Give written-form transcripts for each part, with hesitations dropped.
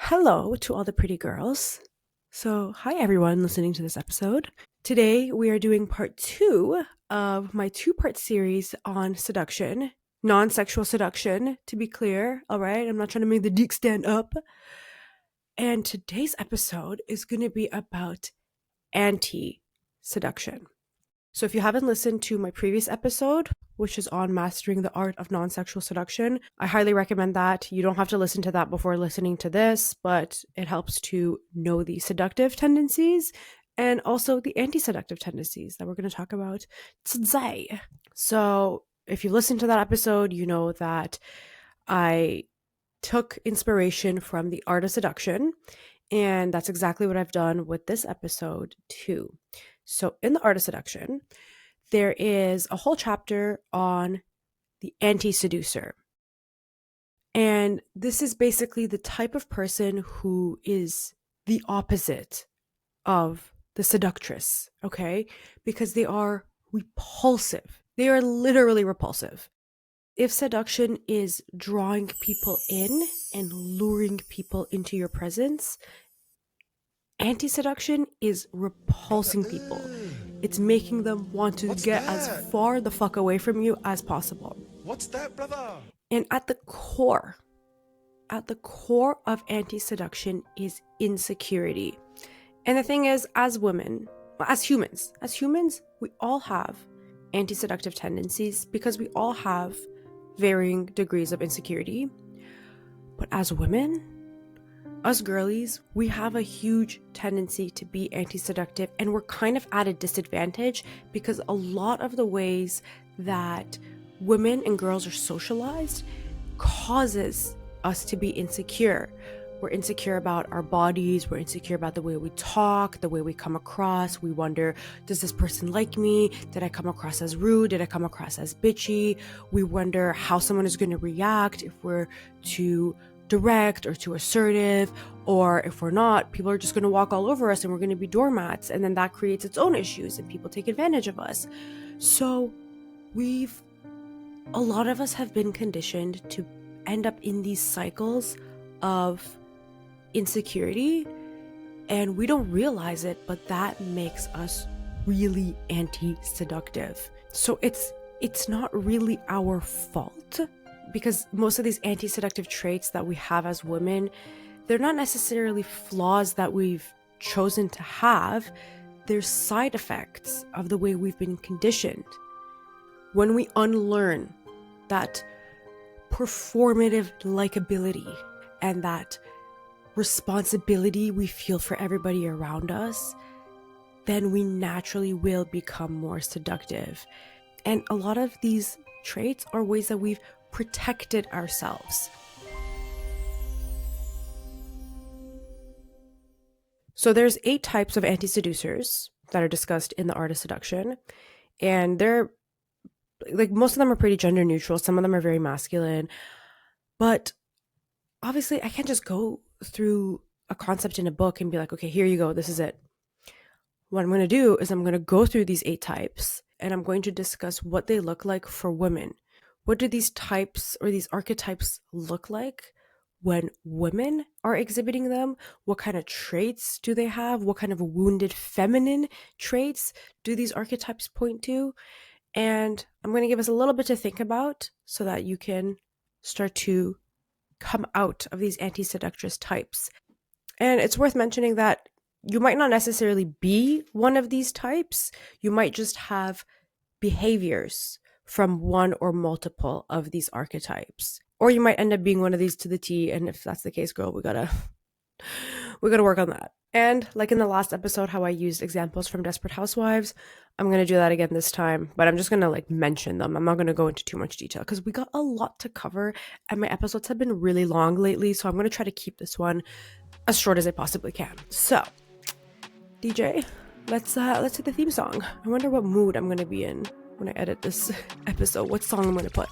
Hello to all the pretty girls. So, hi everyone listening to this episode. Today we are doing part 2 of my 2-part series on seduction, non-sexual seduction, to be clear. All right, I'm not trying to make the dick stand up. And today's episode is going to be about anti-seduction. So if you haven't listened to my previous episode, which is on mastering the art of non-sexual seduction, I highly recommend that. You don't have to listen to that before listening to this, but it helps to know the seductive tendencies and also the anti-seductive tendencies that we're going to talk about today. So if you listen to that episode, you know that I took inspiration from the Art of Seduction, and that's exactly what I've done with this episode too. So in the Art of Seduction, there is a whole chapter on the anti-seducer. And this is basically the type of person who is the opposite of the seductress, okay? Because they are repulsive. They are literally repulsive. If seduction is drawing people in and luring people into your presence, anti-seduction is repulsing people. It's making them want to get as far the fuck away from you as possible. What's that, brother? And at the core of anti-seduction is insecurity. And the thing is, as women, as humans, we all have anti-seductive tendencies because we all have varying degrees of insecurity. But as women, us girlies, we have a huge tendency to be anti-seductive, and we're kind of at a disadvantage because a lot of the ways that women and girls are socialized causes us to be insecure. We're insecure about our bodies, we're insecure about the way we talk, the way we come across. We wonder, does this person like me? Did I come across as rude? Did I come across as bitchy? We wonder how someone is going to react if we're too direct or too assertive, or if we're not, people are just going to walk all over us and we're going to be doormats, and then that creates its own issues and people take advantage of us. So a lot of us have been conditioned to end up in these cycles of insecurity, and we don't realize it, but that makes us really anti-seductive. So it's not really our fault, because most of these anti-seductive traits that we have as women, they're not necessarily flaws that we've chosen to have. They're side effects of the way we've been conditioned. When we unlearn that performative likability and that responsibility we feel for everybody around us, then we naturally will become more seductive. And a lot of these traits are ways that we've protected ourselves. So there's 8 types of anti-seducers that are discussed in the Art of Seduction, and they're like, most of them are pretty gender neutral. Some of them are very masculine, but obviously I can't just go through a concept in a book and be like, okay, here you go, this is it. What I'm going to do is I'm going to go through these 8 types and I'm going to discuss what they look like for women. What do these types or these archetypes look like when women are exhibiting them? What kind of traits do they have? What kind of wounded feminine traits do these archetypes point to? And I'm going to give us a little bit to think about so that you can start to come out of these anti-seductress types. And it's worth mentioning that you might not necessarily be one of these types. You might just have behaviors from one or multiple of these archetypes. Or you might end up being one of these to the T, and if that's the case, girl, we gotta work on that. And like in the last episode, how I used examples from Desperate Housewives, I'm going to do that again this time, but I'm just going to mention them. I'm not going to go into too much detail because we got a lot to cover and my episodes have been really long lately. So I'm going to try to keep this one as short as I possibly can. So DJ, let's hit the theme song. I wonder what mood I'm going to be in when I edit this episode. What song I'm going to put.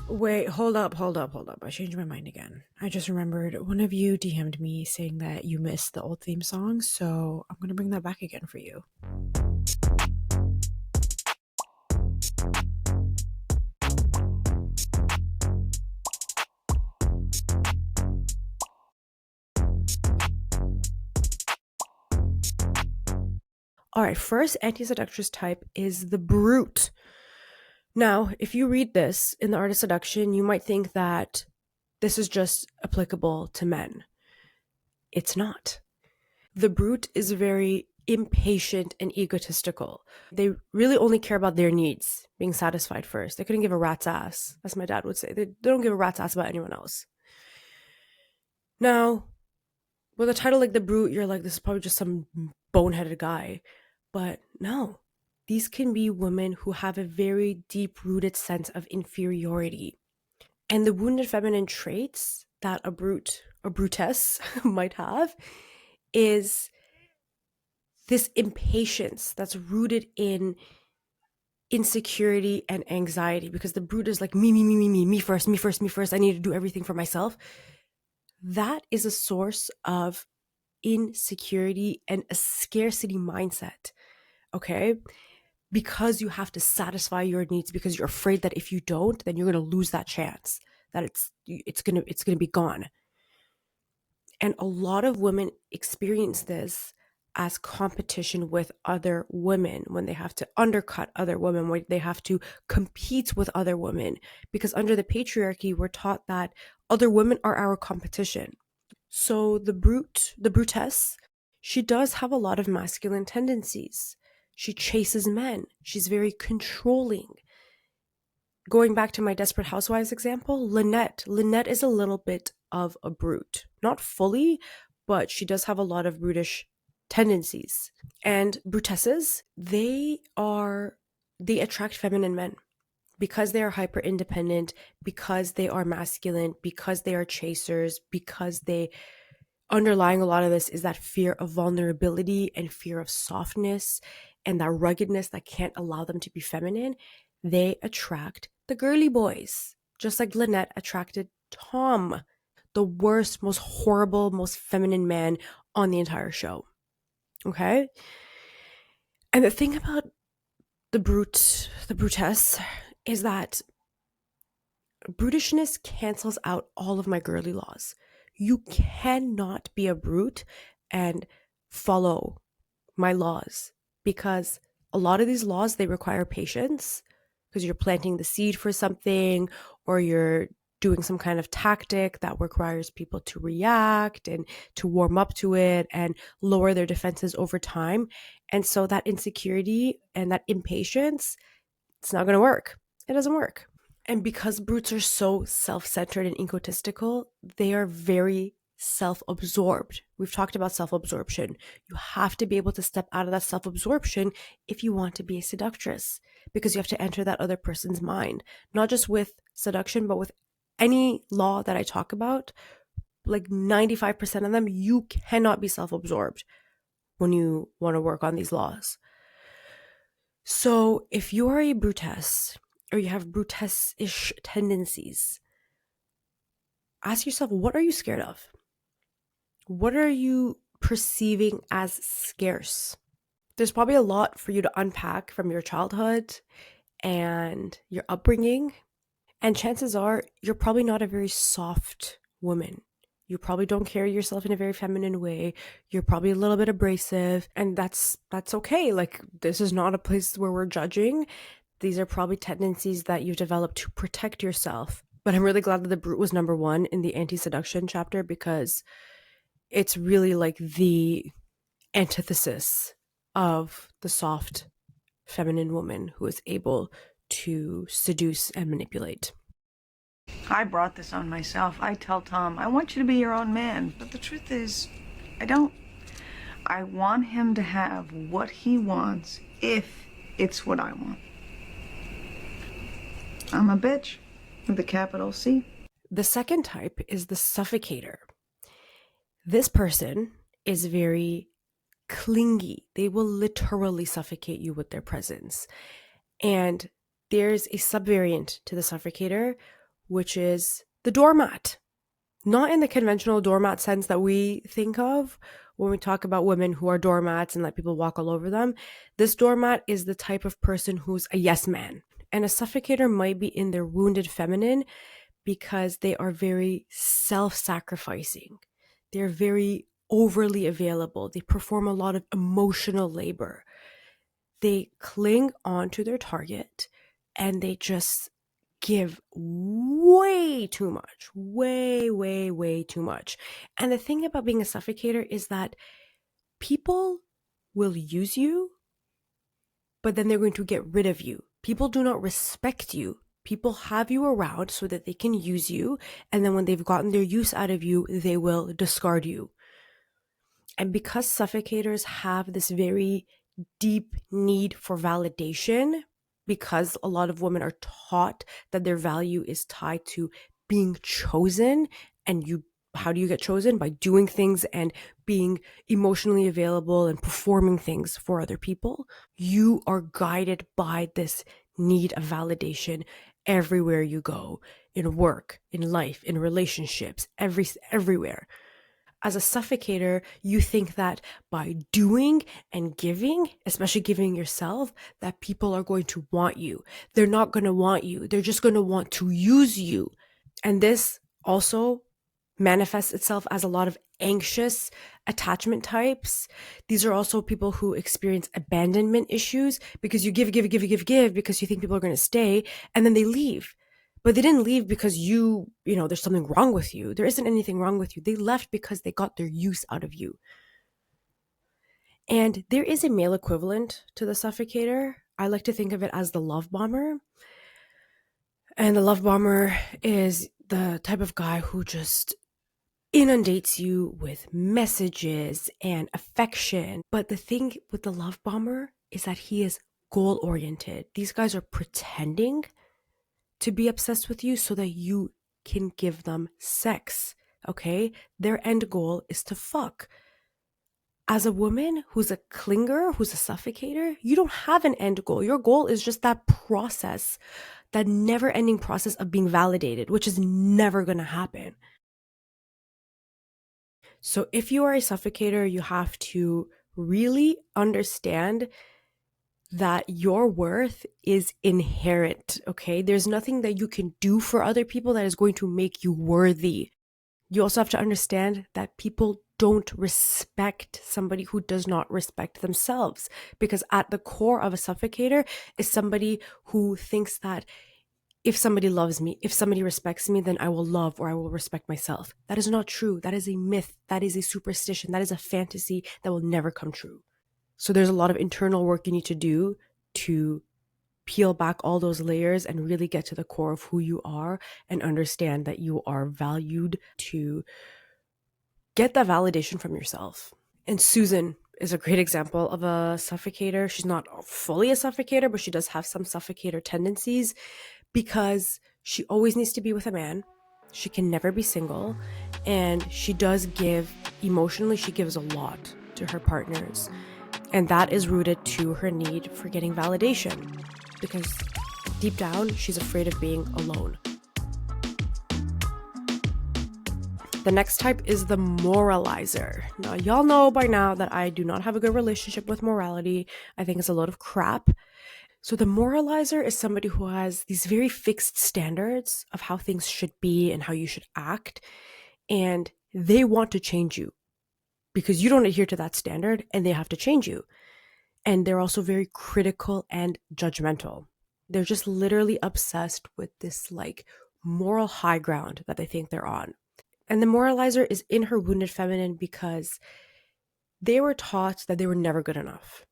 Wait, hold up. I changed my mind again. I just remembered one of you DM'd me saying that you missed the old theme song, so I'm going to bring that back again for you. All right, first anti-seductress type is the brute. Now, if you read this in the Art of Seduction, you might think that this is just applicable to men. It's not. The brute is very impatient and egotistical. They really only care about their needs being satisfied first. They couldn't give a rat's ass, as my dad would say. They don't give a rat's ass about anyone else. Now, with a title like the brute, you're like, this is probably just some boneheaded guy. But no, these can be women who have a very deep-rooted sense of inferiority. And the wounded feminine traits that a brute or brutess might have is this impatience that's rooted in insecurity and anxiety, because the brute is like me first, me first, me first. I need to do everything for myself. That is a source of insecurity and a scarcity mindset. Okay? Because you have to satisfy your needs, because you're afraid that if you don't, then you're going to lose that chance, that it's going to be gone. And a lot of women experience this as competition with other women, when they have to undercut other women, when they have to compete with other women. Because under the patriarchy, we're taught that other women are our competition. So the brutess, she does have a lot of masculine tendencies. She chases men. She's very controlling. Going back to my Desperate Housewives example, Lynette is a little bit of a brute. Not fully, but she does have a lot of brutish tendencies. And brutesses, they attract feminine men because they are hyper independent, because they are masculine, because they are chasers, because they underlying a lot of this is that fear of vulnerability and fear of softness and that ruggedness that can't allow them to be feminine. They attract the girly boys, just like Lynette attracted Tom, the worst, most horrible, most feminine man on the entire show. Okay? And the thing about the brutess, is that brutishness cancels out all of my girly laws. You cannot be a brute and follow my laws, because a lot of these laws, they require patience, because you're planting the seed for something, or you're doing some kind of tactic that requires people to react and to warm up to it and lower their defenses over time. And so that insecurity and that impatience, it's not going to work. It doesn't work. And because brutes are so self-centered and egotistical, they are very self-absorbed. We've talked about self-absorption. You have to be able to step out of that self-absorption if you want to be a seductress, because you have to enter that other person's mind, not just with seduction, but with any law that I talk about. Like 95% of them, you cannot be self-absorbed when you want to work on these laws. So if you're a brutess, or you have brutess-ish tendencies, ask yourself, what are you scared of? What are you perceiving as scarce? There's probably a lot for you to unpack from your childhood and your upbringing. And chances are you're probably not a very soft woman. You probably don't carry yourself in a very feminine way. You're probably a little bit abrasive, and that's okay. Like, this is not a place where we're judging. These are probably tendencies that you've developed to protect yourself. But I'm really glad that the brute was number 1 in the anti-seduction chapter, because it's really like the antithesis of the soft feminine woman who is able to seduce and manipulate. I brought this on myself. I tell Tom, I want you to be your own man. But the truth is, I don't. I want him to have what he wants if it's what I want. I'm a bitch with a capital C. The second type is the suffocator. This person is very clingy. They will literally suffocate you with their presence. And there's a subvariant to the suffocator, which is the doormat. Not in the conventional doormat sense that we think of when we talk about women who are doormats and let people walk all over them. This doormat is the type of person who's a yes man. And a suffocator might be in their wounded feminine, because they are very self-sacrificing. They're very overly available. They perform a lot of emotional labor. They cling on to their target and they just give way too much, way, way, way too much. And the thing about being a suffocator is that people will use you, but then they're going to get rid of you. People do not respect you. People have you around so that they can use you. And then when they've gotten their use out of you, they will discard you. And because suffocators have this very deep need for validation, because a lot of women are taught that their value is tied to being chosen, and how do you get chosen? By doing things and being emotionally available and performing things for other people. You are guided by this need of validation everywhere you go, in work, in life, in relationships, everywhere. As a suffocator, you think that by doing and giving, especially giving yourself, that people are going to want you. They're not going to want you. They're just going to want to use you. And this also manifests itself as a lot of anxious attachment types. These are also people who experience abandonment issues because you give because you think people are going to stay, and then they leave. But they didn't leave because there's something wrong with you. There isn't anything wrong with you. They left because they got their use out of you. And there is a male equivalent to the suffocator. I like to think of it as the love bomber. And the love bomber is the type of guy who just inundates you with messages and affection. But the thing with the love bomber is that he is goal oriented. These guys are pretending to be obsessed with you so that you can give them sex. Okay? Their end goal is to fuck. As a woman who's a clinger, who's a suffocator, you don't have an end goal. Your goal is just that process, that never ending process of being validated, which is never going to happen. So if you are a suffocator, you have to really understand that your worth is inherent, okay? There's nothing that you can do for other people that is going to make you worthy. You also have to understand that people don't respect somebody who does not respect themselves, because at the core of a suffocator is somebody who thinks that if somebody loves me, if somebody respects me, then I will love or I will respect myself. That is not true. That is a myth. That is a superstition. That is a fantasy that will never come true. So there's a lot of internal work you need to do to peel back all those layers and really get to the core of who you are and understand that you are valued, to get that validation from yourself. And Susan is a great example of a suffocator. She's not fully a suffocator, but she does have some suffocator tendencies because she always needs to be with a man. She can never be single. And she does give emotionally, she gives a lot to her partners. And that is rooted to her need for getting validation, because deep down, she's afraid of being alone. The next type is the moralizer. Now, y'all know by now that I do not have a good relationship with morality. I think it's a load of crap. So the moralizer is somebody who has these very fixed standards of how things should be and how you should act. And they want to change you because you don't adhere to that standard, and they have to change you. And they're also very critical and judgmental. They're just literally obsessed with this like moral high ground that they think they're on. And the moralizer is in her wounded feminine because they were taught that they were never good enough.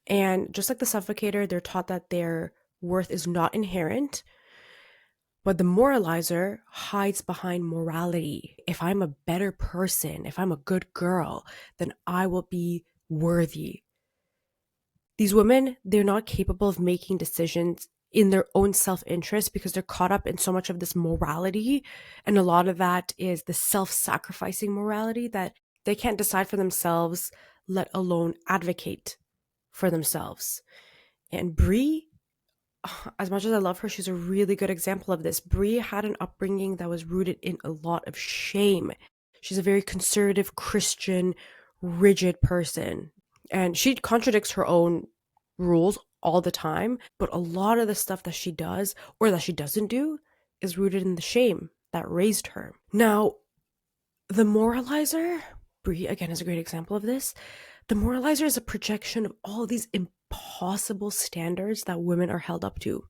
And just like the suffocator, they're taught that their worth is not inherent. But the moralizer hides behind morality. If I'm a better person, if I'm a good girl, then I will be worthy. These women, they're not capable of making decisions in their own self-interest because they're caught up in so much of this morality. And a lot of that is the self-sacrificing morality that they can't decide for themselves, let alone advocate for themselves. And Brie, as much as I love her, she's a really good example of this. Brie had an upbringing that was rooted in a lot of shame. She's a very conservative, Christian, rigid person. And she contradicts her own rules all the time. But a lot of the stuff that she does or that she doesn't do is rooted in the shame that raised her. Now, the moralizer, Brie, again, is a great example of this. The moralizer is a projection of all these impossible standards that women are held up to.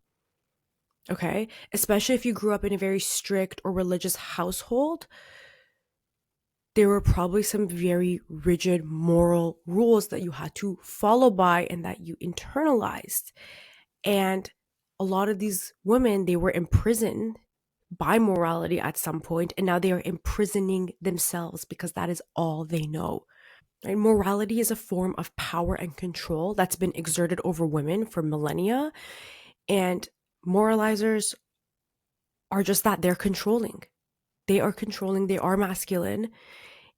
Okay? Especially if you grew up in a very strict or religious household, there were probably some very rigid moral rules that you had to follow by and that you internalized. And a lot of these women, they were imprisoned by morality at some point, and now they are imprisoning themselves because that is all they know. Right? Morality is a form of power and control that's been exerted over women for millennia, and moralizers are just that. They're controlling. They are controlling, they are masculine,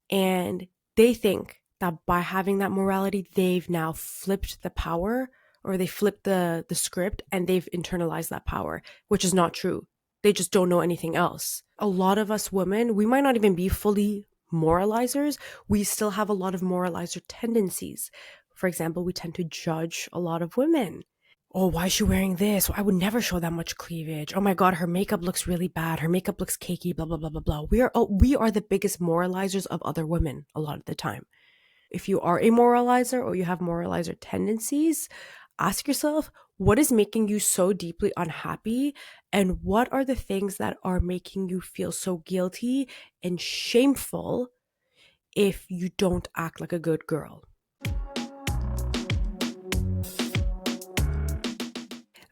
and they think that by having that morality, they've now flipped the power, or they flipped the script, and they've internalized that power, which is not true. They just don't know anything else. A lot of us women, we might not even be fully moralizers. We still have a lot of moralizer tendencies. For example, we tend to judge a lot of women. Oh, why is she wearing this? I would never show that much cleavage. Oh my God, her makeup looks really bad. Her makeup looks cakey, blah, blah, blah, blah, blah. We are the biggest moralizers of other women a lot of the time. If you are a moralizer or you have moralizer tendencies, ask yourself, what is making you so deeply unhappy? And what are the things that are making you feel so guilty and shameful if you don't act like a good girl?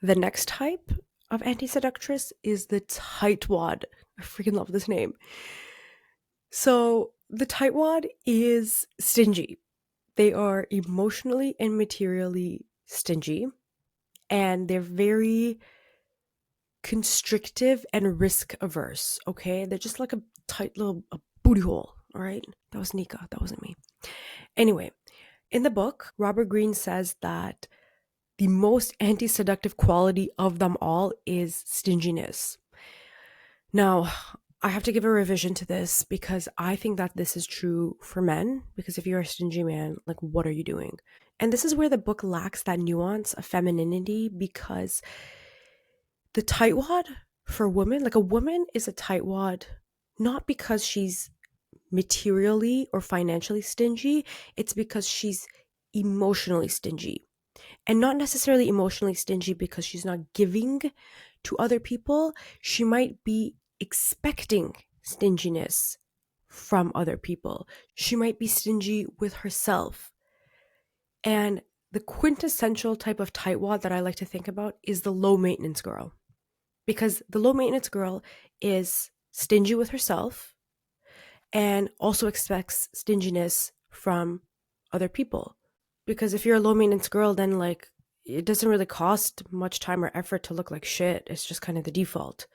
The next type of anti-seductress is the tightwad. I freaking love this name. So the tightwad is stingy. They are emotionally and materially stingy, and they're very constrictive and risk averse. Okay, they're just like a tight little booty hole. All right, that was Nika. That wasn't me. Anyway, in the book, Robert Greene says that the most anti-seductive quality of them all is stinginess. Now, I have to give a revision to this because I think that this is true for men. Because if you're a stingy man, like, what are you doing? And this is where the book lacks that nuance of femininity, because the tightwad for women, like, a woman is a tightwad not because she's materially or financially stingy, it's because she's emotionally stingy. And not necessarily emotionally stingy because she's not giving to other people. She might be expecting stinginess from other people. She might be stingy with herself. And the quintessential type of tightwad that I like to think about is the low maintenance girl. Because the low maintenance girl is stingy with herself and also expects stinginess from other people. Because if you're a low maintenance girl, then like it doesn't really cost much time or effort to look like shit. It's just kind of the default.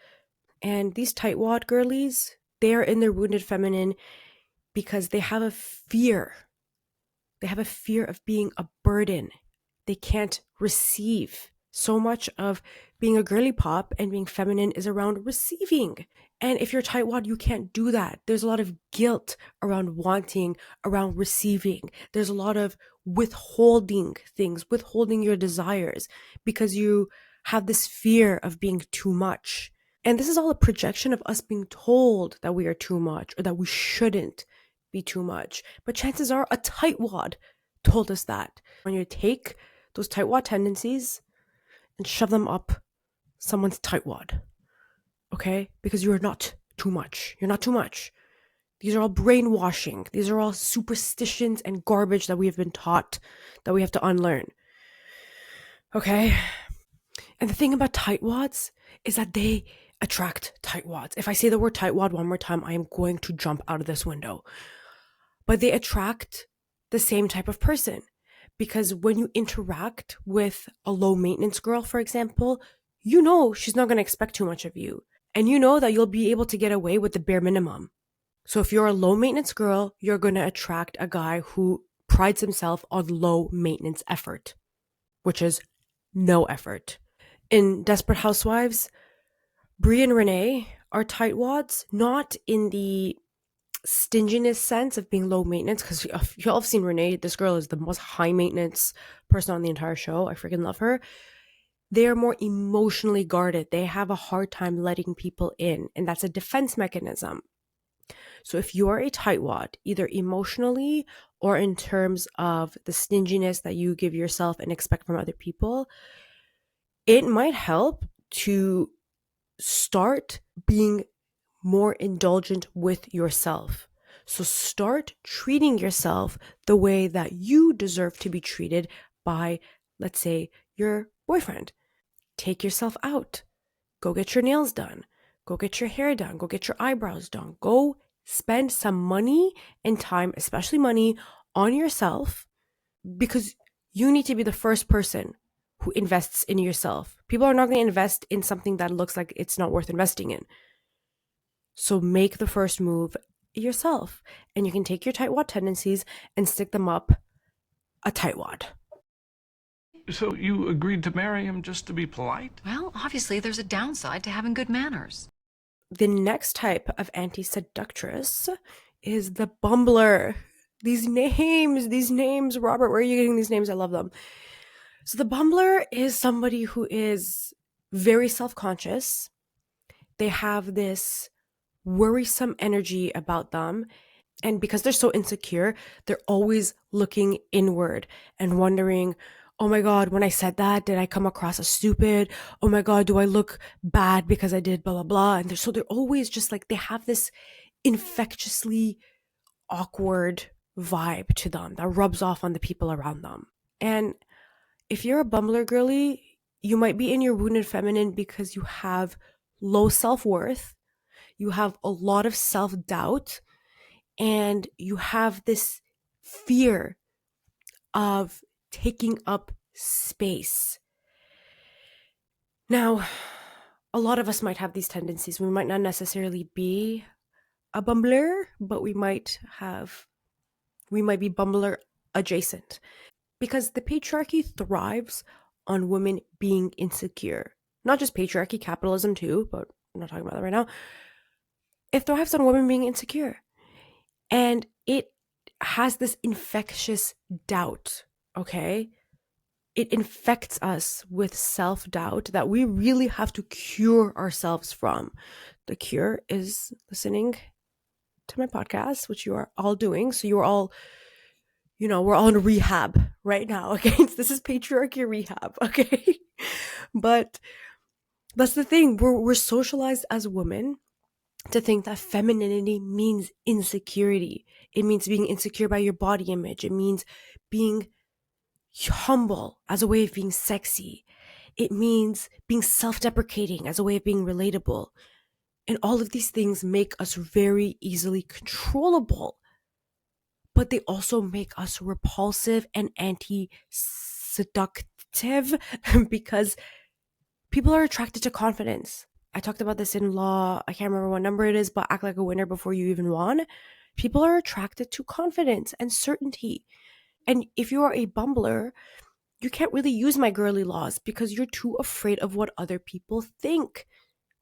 And these tightwad girlies, they are in their wounded feminine because they have a fear. They have a fear of being a burden. They can't receive. So much of being a girly pop and being feminine is around receiving. And if you're tightwad, you can't do that. There's a lot of guilt around wanting, around receiving. There's a lot of withholding things, withholding your desires because you have this fear of being too much. And this is all a projection of us being told that we are too much or that we shouldn't be too much. But chances are a tightwad told us that. When you take those tightwad tendencies and shove them up someone's tightwad, okay? Because you are not too much. You're not too much. These are all brainwashing. These are all superstitions and garbage that we have been taught that we have to unlearn. Okay? And the thing about tightwads is that they attract tightwads. If I say the word tightwad one more time, I am going to jump out of this window. But they attract the same type of person. Because when you interact with a low maintenance girl, for example, you know she's not going to expect too much of you. And you know that you'll be able to get away with the bare minimum. So if you're a low maintenance girl, you're going to attract a guy who prides himself on low maintenance effort, which is no effort. In Desperate Housewives, Brie and Renee are tightwads, not in the stinginess sense of being low maintenance, because y'all have seen Renee. This girl is the most high maintenance person on the entire show. I freaking love her. They are more emotionally guarded. They have a hard time letting people in, and that's a defense mechanism. So if you are a tightwad, either emotionally or in terms of the stinginess that you give yourself and expect from other people, it might help to start being more indulgent with yourself. So start treating yourself the way that you deserve to be treated by, let's say, your boyfriend. Take yourself out. Go get your nails done. Go get your hair done. Go get your eyebrows done. Go spend some money and time, especially money, on yourself, because you need to be the first person who invests in yourself. People are not going to invest in something that looks like it's not worth investing in. So make the first move yourself. And you can take your tightwad tendencies and stick them up a tightwad. So you agreed to marry him just to be polite? Well, obviously there's a downside to having good manners. The next type of anti-seductress is the bumbler. These names, Robert, where are you getting these names? I love them. So the bumbler is somebody who is very self-conscious. They have this worrisome energy about them. And because they're so insecure, they're always looking inward and wondering, oh my God, when I said that, did I come across as stupid? Oh my God, do I look bad because I did blah, blah, blah? And they're always just like, they have this infectiously awkward vibe to them that rubs off on the people around them. And if you're a bumbler girly, you might be in your wounded feminine because you have low self-worth, you have a lot of self-doubt, and you have this fear of taking up space. Now, a lot of us might have these tendencies. We might not necessarily be a bumbler, but we might be bumbler adjacent, because the patriarchy thrives on women being insecure. Not just patriarchy, capitalism too, but I'm not talking about that right now. It thrives on women being insecure. And it has this infectious doubt, okay? It infects us with self-doubt that we really have to cure ourselves from. The cure is listening to my podcast, which you are all doing. So you're all, we're all in rehab right now, okay? This is patriarchy rehab, okay? But that's the thing. We're socialized as women to think that femininity means insecurity. It means being insecure by your body image. It means being humble as a way of being sexy. It means being self-deprecating as a way of being relatable. And all of these things make us very easily controllable, but they also make us repulsive and anti-seductive because people are attracted to confidence. I talked about this in law. I can't remember what number it is, but act like a winner before you even won. People are attracted to confidence and certainty. And if you are a bumbler, you can't really use my girly laws because you're too afraid of what other people think.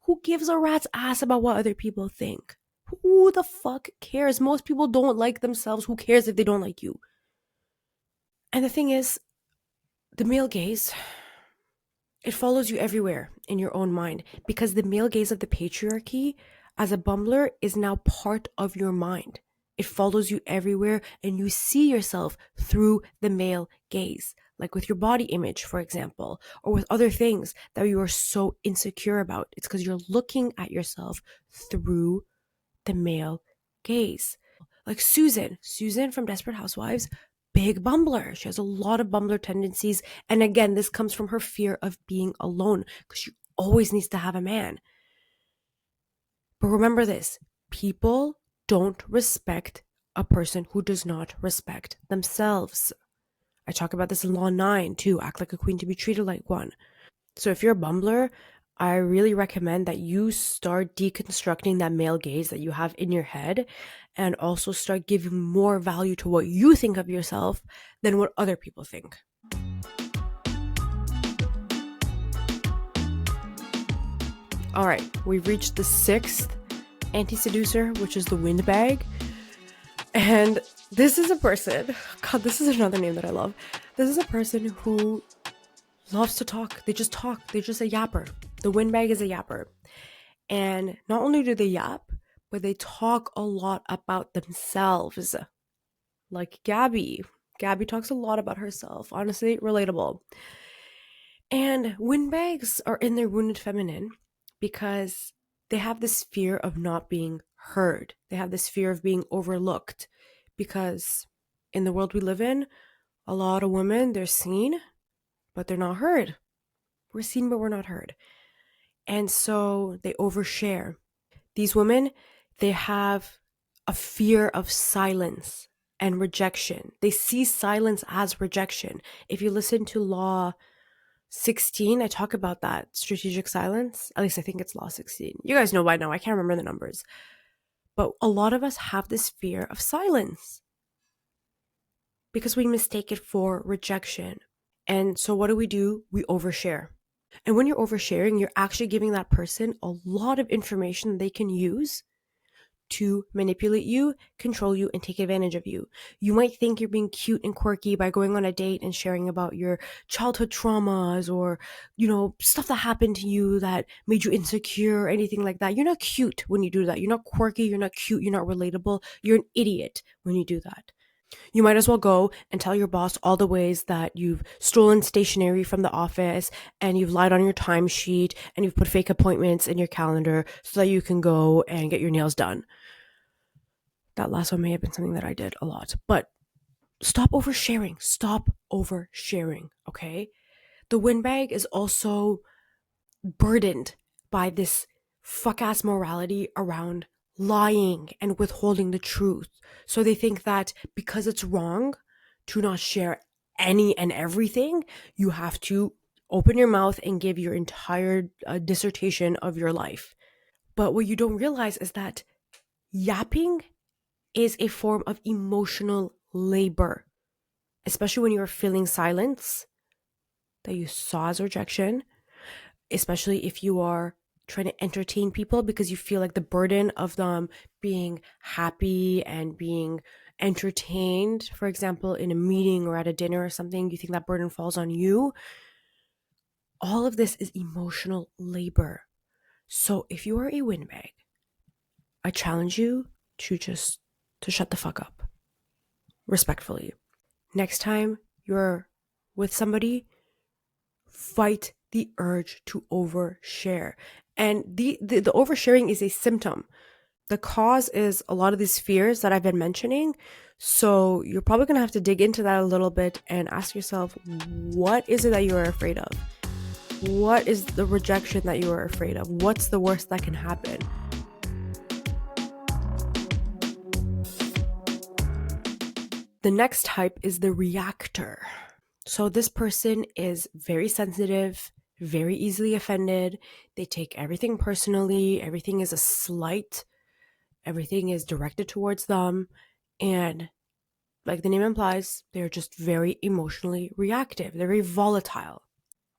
Who gives a rat's ass about what other people think? Who the fuck cares? Most people don't like themselves. Who cares if they don't like you? And the thing is, the male gaze, it follows you everywhere in your own mind, because the male gaze of the patriarchy as a bumbler is now part of your mind. It follows you everywhere and you see yourself through the male gaze, like with your body image, for example, or with other things that you are so insecure about. It's because you're looking at yourself through the male gaze. Like Susan from Desperate Housewives, big bumbler. She has a lot of bumbler tendencies. And again, this comes from her fear of being alone because she always needs to have a man. But remember this, people don't respect a person who does not respect themselves. I talk about this in Law 9 too, act like a queen to be treated like one. So if you're a bumbler, I really recommend that you start deconstructing that male gaze that you have in your head and also start giving more value to what you think of yourself than what other people think. All right, we've reached the 6th anti-seducer, which is the windbag. And this is a person, God, this is another name that I love. This is a person who loves to talk. They just talk. They're just a yapper. The windbag is a yapper. And not only do they yap, but they talk a lot about themselves. Like Gabby. Gabby talks a lot about herself. Honestly, relatable. And windbags are in their wounded feminine because they have this fear of not being heard. They have this fear of being overlooked because in the world we live in, a lot of women, they're seen, but they're not heard. We're seen, but we're not heard. And so they overshare. These women, they have a fear of silence and rejection. They see silence as rejection. If you listen to Law 16, I talk about that strategic silence. At least I think it's Law 16. You guys know by now. I can't remember the numbers. But a lot of us have this fear of silence because we mistake it for rejection. And so what do? We overshare. And when you're oversharing, you're actually giving that person a lot of information they can use to manipulate you, control you, and take advantage of you. You might think you're being cute and quirky by going on a date and sharing about your childhood traumas or, stuff that happened to you that made you insecure or anything like that. You're not cute when you do that. You're not quirky. You're not cute. You're not relatable. You're an idiot when you do that. You might as well go and tell your boss all the ways that you've stolen stationery from the office and you've lied on your timesheet and you've put fake appointments in your calendar so that you can go and get your nails done. That last one may have been something that I did a lot, but stop oversharing. Stop oversharing, okay? The windbag is also burdened by this fuck-ass morality around lying and withholding the truth. So they think that because it's wrong to not share any and everything, you have to open your mouth and give your entire dissertation of your life. But what you don't realize is that yapping is a form of emotional labor, especially when you're feeling silence that you saw as rejection, especially if you are trying to entertain people because you feel like the burden of them being happy and being entertained, for example, in a meeting or at a dinner or something, you think that burden falls on you. All of this is emotional labor. So if you are a windbag, I challenge you to shut the fuck up. Respectfully. Next time you're with somebody, fight the urge to overshare. And the oversharing is a symptom. The cause is a lot of these fears that I've been mentioning. So you're probably going to have to dig into that a little bit and ask yourself, what is it that you are afraid of? What is the rejection that you are afraid of? What's the worst that can happen? The next type is the reactor. So this person is very sensitive, very easily offended. They take everything personally. Everything is a slight. Everything is directed towards them. And like the name implies, they're just very emotionally reactive. They're very volatile.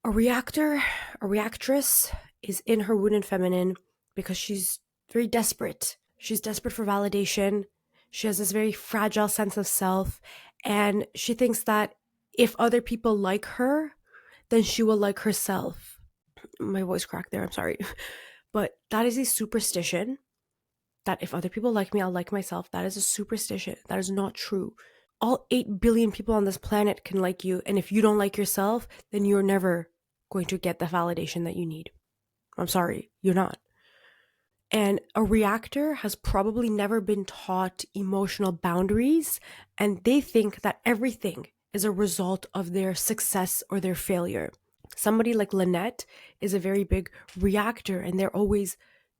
A reactress is in her wounded feminine because she's very desperate. She's desperate for validation. She has this very fragile sense of self. And she thinks that if other people like her, then she will like herself. My voice cracked there, I'm sorry. But that is a superstition that if other people like me, I'll like myself. That is a superstition. That is not true. All 8 billion people on this planet can like you. And if you don't like yourself, then you're never going to get the validation that you need. I'm sorry, you're not. And a reactor has probably never been taught emotional boundaries, and they think that everything is a result of their success or their failure. Somebody like Lynette is a very big reactor, and they're always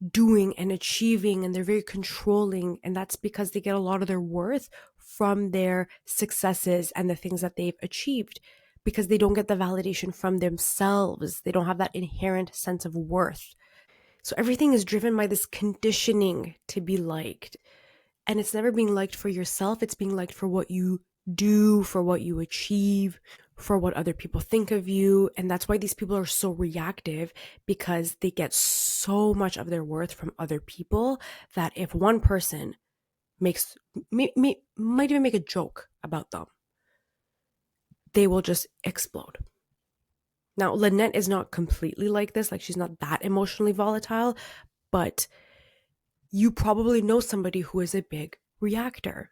doing and achieving, and they're very controlling, and that's because they get a lot of their worth from their successes and the things that they've achieved, because they don't get the validation from themselves. They don't have that inherent sense of worth. So everything is driven by this conditioning to be liked. And it's never being liked for yourself. It's being liked for what you do, for what you achieve, for what other people think of you. And that's why these people are so reactive, because they get so much of their worth from other people that if one person might even make a joke about them, they will just explode. Now, Lynette is not completely like this. Like, she's not that emotionally volatile, but you probably know somebody who is a big reactor.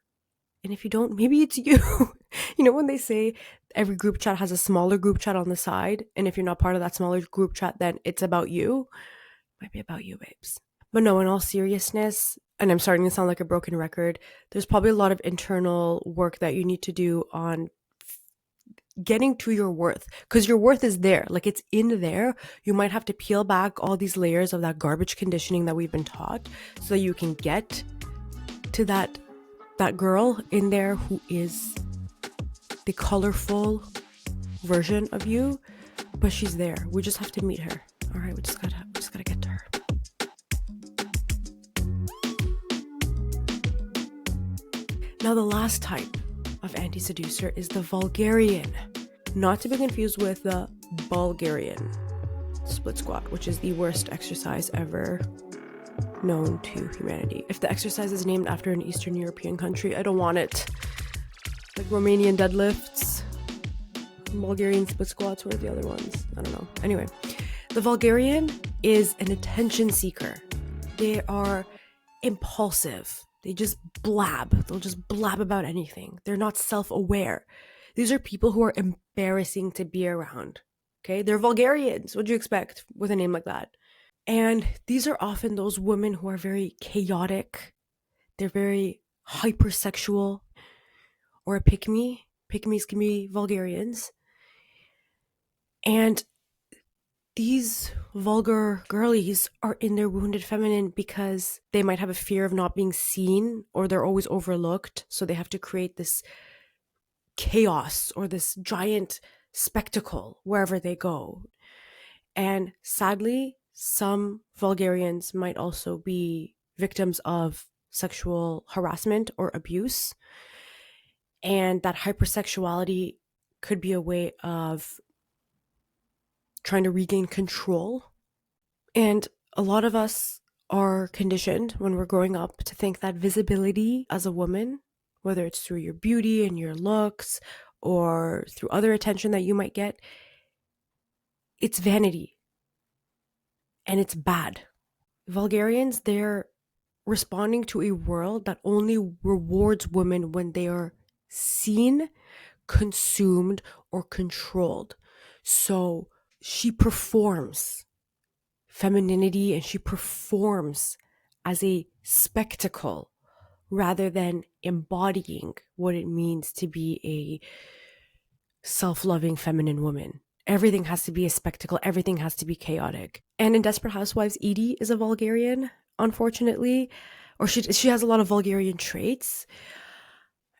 And if you don't, maybe it's you. You know, when they say every group chat has a smaller group chat on the side, and if you're not part of that smaller group chat, then it's about you. Might be about you, babes. But no, in all seriousness, and I'm starting to sound like a broken record, there's probably a lot of internal work that you need to do on getting to your worth, because your worth is there, like it's in there. You might have to peel back all these layers of that garbage conditioning that we've been taught so that you can get to that girl in there who is the colorful version of you, but she's there. We just have to meet her. All right, we just gotta get to her. Now, the last type of anti-seducer is the vulgarian, not to be confused with the Bulgarian split squat, which is the worst exercise ever known to humanity. If the exercise is named after an Eastern European country, I don't want it. Like Romanian deadlifts, Bulgarian split squats, what are the other ones? I don't know. Anyway, the vulgarian is an attention seeker. They are impulsive. They just blab. They'll just blab about anything. They're not self-aware. These are people who are embarrassing to be around. Okay? They're vulgarians. What do you expect with a name like that? And these are often those women who are very chaotic. They're very hypersexual, or a pick-me. Pick-me's can be vulgarians. And these vulgar girlies are in their wounded feminine because they might have a fear of not being seen, or they're always overlooked. So they have to create this chaos or this giant spectacle wherever they go. And sadly, some vulgarians might also be victims of sexual harassment or abuse. And that hypersexuality could be a way of trying to regain control. And a lot of us are conditioned when we're growing up to think that visibility as a woman, whether it's through your beauty and your looks or through other attention that you might get, it's vanity and it's bad. Vulgarians, they're responding to a world that only rewards women when they are seen, consumed, or controlled. So she performs femininity and she performs as a spectacle rather than embodying what it means to be a self-loving feminine woman. Everything has to be a spectacle. Everything has to be chaotic. And in Desperate Housewives, Edie is a vulgarian, unfortunately, or she has a lot of vulgarian traits.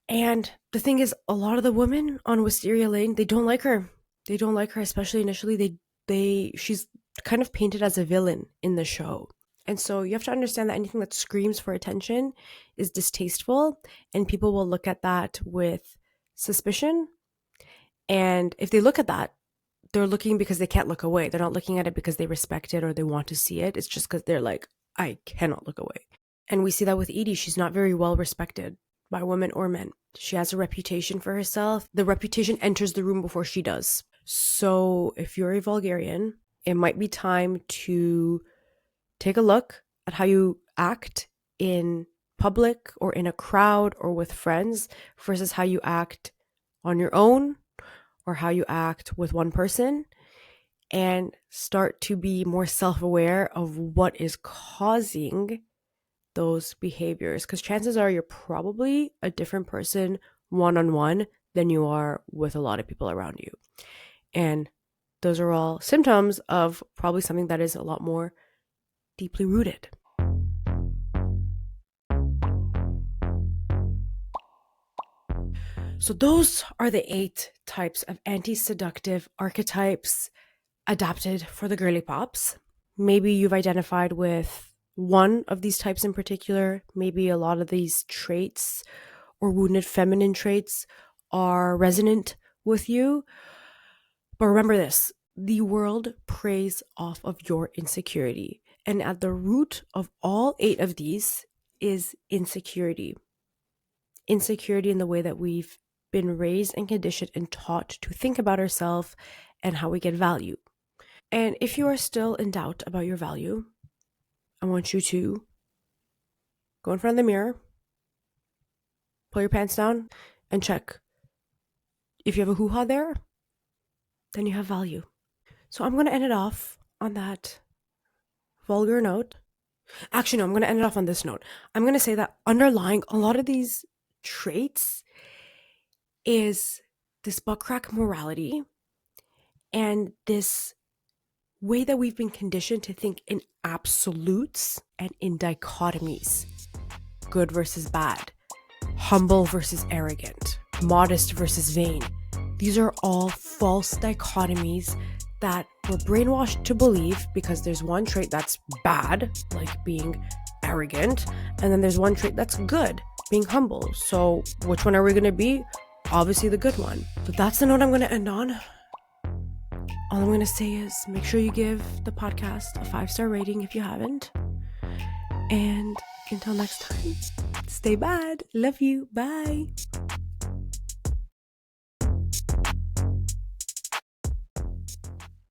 And the thing is, a lot of the women on Wisteria Lane, they don't like her. They don't like her, especially initially. She's kind of painted as a villain in the show. And so you have to understand that anything that screams for attention is distasteful, and people will look at that with suspicion. And if they look at that, they're looking because they can't look away. They're not looking at it because they respect it or they want to see it. It's just because they're like, I cannot look away. And we see that with Edie. She's not very well respected by women or men. She has a reputation for herself. The reputation enters the room before she does. So if you're a vulgarian, it might be time to take a look at how you act in public or in a crowd or with friends versus how you act on your own or how you act with one person, and start to be more self-aware of what is causing those behaviors, because chances are you're probably a different person one-on-one than you are with a lot of people around you. And those are all symptoms of probably something that is a lot more deeply rooted. So those are the 8 types of anti-seductive archetypes adapted for the girly pops. Maybe you've identified with one of these types in particular. Maybe a lot of these traits or wounded feminine traits are resonant with you. But remember this, the world preys off of your insecurity. And at the root of all 8 of these is insecurity. Insecurity in the way that we've been raised and conditioned and taught to think about ourselves and how we get value. And if you are still in doubt about your value, I want you to Go in front of the mirror, pull your pants down, and check. If you have a hoo-ha there, then you have value. So I'm going to end it off on that vulgar note. Actually, no, I'm going to end it off on this note. I'm going to say that underlying a lot of these traits is this butt crack morality and this way that we've been conditioned to think in absolutes and in dichotomies. Good versus bad, humble versus arrogant, modest versus vain. These are all false dichotomies that we're brainwashed to believe because there's one trait that's bad, like being arrogant, and then there's one trait that's good, being humble. So which one are we going to be? Obviously the good one. But that's the note I'm going to end on. All I'm going to say is make sure you give the podcast a 5-star rating if you haven't. And until next time, stay bad. Love you. Bye.